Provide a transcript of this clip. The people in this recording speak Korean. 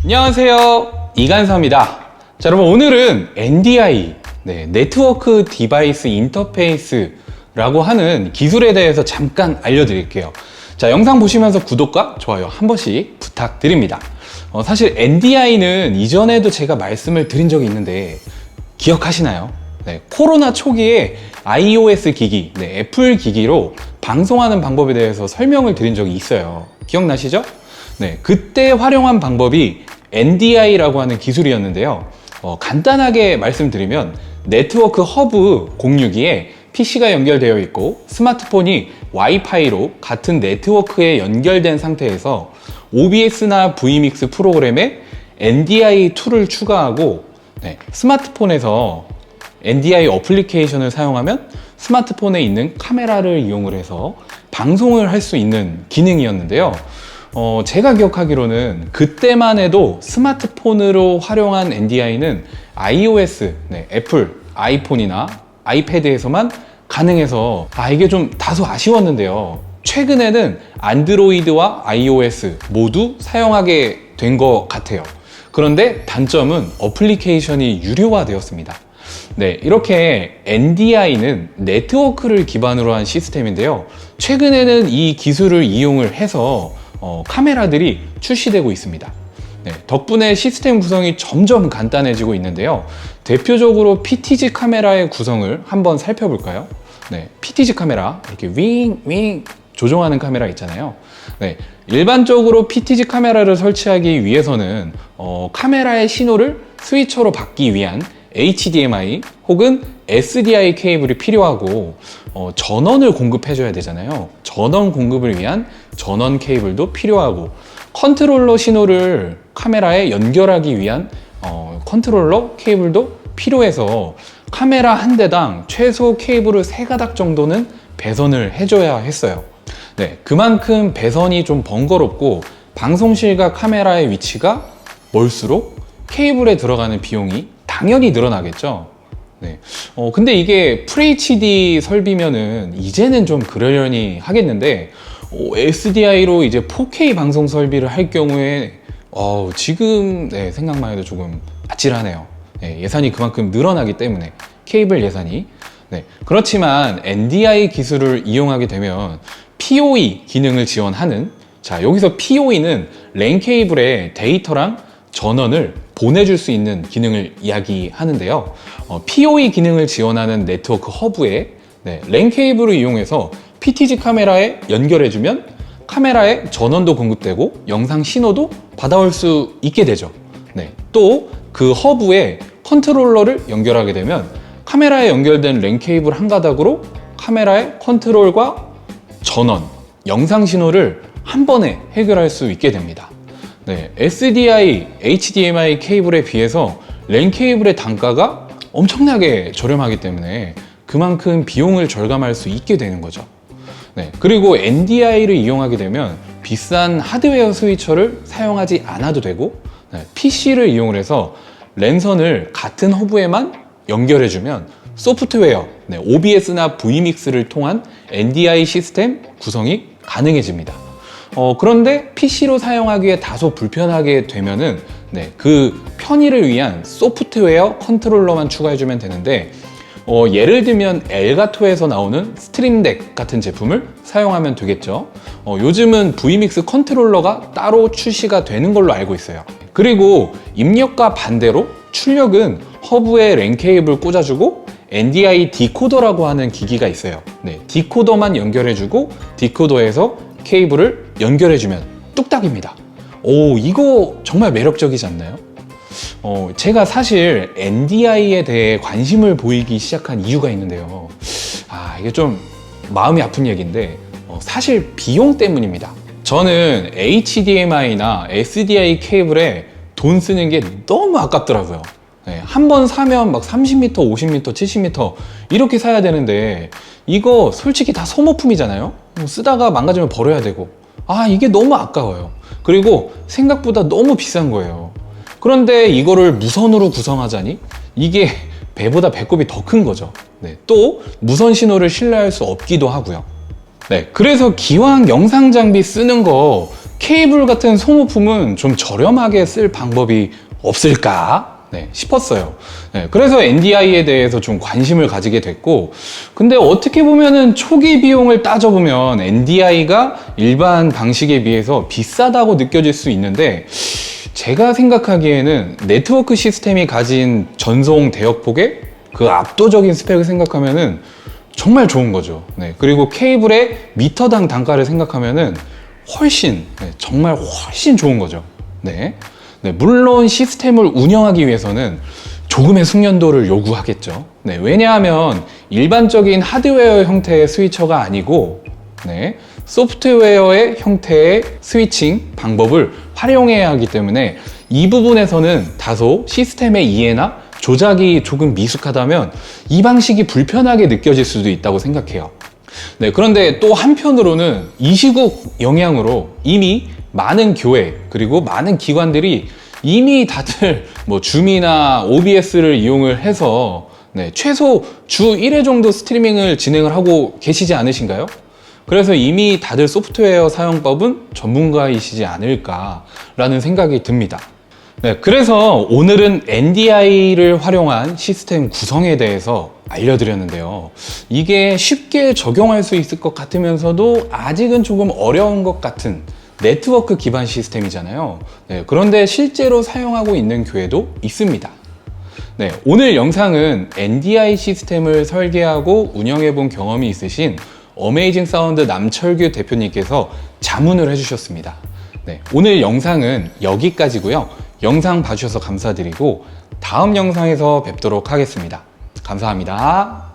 안녕하세요, 이간섭입니다. 자, 여러분, 오늘은 NDI, 네트워크 디바이스 인터페이스라고 하는 기술에 대해서 잠깐 알려드릴게요. 자, 영상 보시면서 구독과 좋아요 한 번씩 부탁드립니다. 사실 NDI는 이전에도 제가 말씀을 드린 적이 있는데 기억하시나요? 코로나 초기에 iOS 기기, 애플 기기로 방송하는 방법에 대해서 설명을 드린 적이 있어요. 기억나시죠? 그때 활용한 방법이 NDI라고 하는 기술이었는데요. 간단하게 말씀드리면 네트워크 허브 공유기에 PC가 연결되어 있고 스마트폰이 와이파이로 같은 네트워크에 연결된 상태에서 OBS나 vMix 프로그램에 NDI 툴을 추가하고 스마트폰에서 NDI 어플리케이션을 사용하면 스마트폰에 있는 카메라를 이용을 해서 방송을 할 수 있는 기능이었는데요. 제가 기억하기로는 그때만 해도 스마트폰으로 활용한 NDI는 iOS, 애플, 아이폰이나 아이패드에서만 가능해서 이게 좀 다소 아쉬웠는데요. 최근에는 안드로이드와 iOS 모두 사용하게 된 것 같아요. 그런데 단점은 어플리케이션이 유료화되었습니다. 이렇게 NDI는 네트워크를 기반으로 한 시스템인데요. 최근에는 이 기술을 이용을 해서 카메라들이 출시되고 있습니다. 덕분에 시스템 구성이 점점 간단해지고 있는데요. 대표적으로 PTZ 카메라의 구성을 한번 살펴볼까요? PTZ 카메라, 이렇게 윙 조종하는 카메라 있잖아요. 일반적으로 PTZ 카메라를 설치하기 위해서는 카메라의 신호를 스위처로 받기 위한 HDMI 혹은 SDI 케이블이 필요하고 전원을 공급해줘야 되잖아요. 전원 공급을 위한 전원 케이블도 필요하고 컨트롤러 신호를 카메라에 연결하기 위한 컨트롤러 케이블도 필요해서 카메라 한 대당 최소 케이블을 3가닥 정도는 배선을 해줘야 했어요. 그만큼 배선이 좀 번거롭고 방송실과 카메라의 위치가 멀수록 케이블에 들어가는 비용이 당연히 늘어나겠죠. 근데 이게 FHD 설비면은 이제는 좀 그러려니 하겠는데 SDI로 이제 4K 방송 설비를 할 경우에 지금 생각만 해도 조금 아찔하네요. 예산이 그만큼 늘어나기 때문에 케이블 예산이. 그렇지만 NDI 기술을 이용하게 되면 PoE 기능을 지원하는, 자, 여기서 PoE는 랜 케이블에 데이터랑 전원을 보내줄 수 있는 기능을 이야기하는데요. PoE 기능을 지원하는 네트워크 허브에 랜 케이블을 이용해서 PTZ 카메라에 연결해주면 카메라에 전원도 공급되고 영상 신호도 받아올 수 있게 되죠. 또 그 허브에 컨트롤러를 연결하게 되면 카메라에 연결된 랜 케이블 한 가닥으로 카메라의 컨트롤과 전원, 영상 신호를 한 번에 해결할 수 있게 됩니다. SDI, HDMI 케이블에 비해서 랜 케이블의 단가가 엄청나게 저렴하기 때문에 그만큼 비용을 절감할 수 있게 되는 거죠. 그리고 NDI를 이용하게 되면 비싼 하드웨어 스위처를 사용하지 않아도 되고 PC를 이용을 해서 랜선을 같은 허브에만 연결해주면 소프트웨어, OBS나 vMix를 통한 NDI 시스템 구성이 가능해집니다. 그런데 PC로 사용하기에 다소 불편하게 되면은 그 편의를 위한 소프트웨어 컨트롤러만 추가해주면 되는데 예를 들면 엘가토에서 나오는 스트림덱 같은 제품을 사용하면 되겠죠. 요즘은 vMix 컨트롤러가 따로 출시가 되는 걸로 알고 있어요. 그리고 입력과 반대로 출력은 허브에 랜 케이블 꽂아주고 NDI 디코더라고 하는 기기가 있어요. 디코더만 연결해주고 디코더에서 케이블을 연결해주면 뚝딱입니다. 이거 정말 매력적이지 않나요? 제가 사실 NDI에 대해 관심을 보이기 시작한 이유가 있는데요. 이게 좀 마음이 아픈 얘기인데 사실 비용 때문입니다. 저는 HDMI나 SDI 케이블에 돈 쓰는 게 너무 아깝더라고요. 한 번 사면 막 30m, 50m, 70m 이렇게 사야 되는데 이거 솔직히 다 소모품이잖아요. 쓰다가 망가지면 버려야 되고 이게 너무 아까워요. 그리고 생각보다 너무 비싼 거예요. 그런데 이거를 무선으로 구성하자니 이게 배보다 배꼽이 더 큰 거죠. 또 무선 신호를 신뢰할 수 없기도 하고요. 그래서 기왕 영상 장비 쓰는 거 케이블 같은 소모품은 좀 저렴하게 쓸 방법이 없을까? 네, 싶었어요. 네, 그래서 NDI에 대해서 좀 관심을 가지게 됐고, 근데 어떻게 보면은 초기 비용을 따져보면 NDI가 일반 방식에 비해서 비싸다고 느껴질 수 있는데, 제가 생각하기에는 네트워크 시스템이 가진 전송 대역폭의 그 압도적인 스펙을 생각하면은 정말 좋은 거죠. 네, 그리고 케이블의 미터당 단가를 생각하면은 훨씬, 네, 정말 훨씬 좋은 거죠. 네. 네, 물론 시스템을 운영하기 위해서는 조금의 숙련도를 요구하겠죠. 네, 왜냐하면 일반적인 하드웨어 형태의 스위처가 아니고, 네, 소프트웨어의 형태의 스위칭 방법을 활용해야 하기 때문에 이 부분에서는 다소 시스템의 이해나 조작이 조금 미숙하다면 이 방식이 불편하게 느껴질 수도 있다고 생각해요. 네, 그런데 또 한편으로는 이 시국 영향으로 이미 많은 교회 그리고 많은 기관들이 이미 다들 뭐 줌이나 OBS를 이용을 해서 네, 최소 주 1회 정도 스트리밍을 진행을 하고 계시지 않으신가요? 그래서 이미 다들 소프트웨어 사용법은 전문가이시지 않을까라는 생각이 듭니다. 네, 그래서 오늘은 NDI를 활용한 시스템 구성에 대해서 알려드렸는데요. 이게 쉽게 적용할 수 있을 것 같으면서도 아직은 조금 어려운 것 같은 네트워크 기반 시스템이잖아요. 네, 그런데 실제로 사용하고 있는 교회도 있습니다. 네, 오늘 영상은 NDI 시스템을 설계하고 운영해 본 경험이 있으신 어메이징 사운드 남철규 대표님께서 자문을 해주셨습니다. 네, 오늘 영상은 여기까지고요. 영상 봐주셔서 감사드리고 다음 영상에서 뵙도록 하겠습니다. 감사합니다.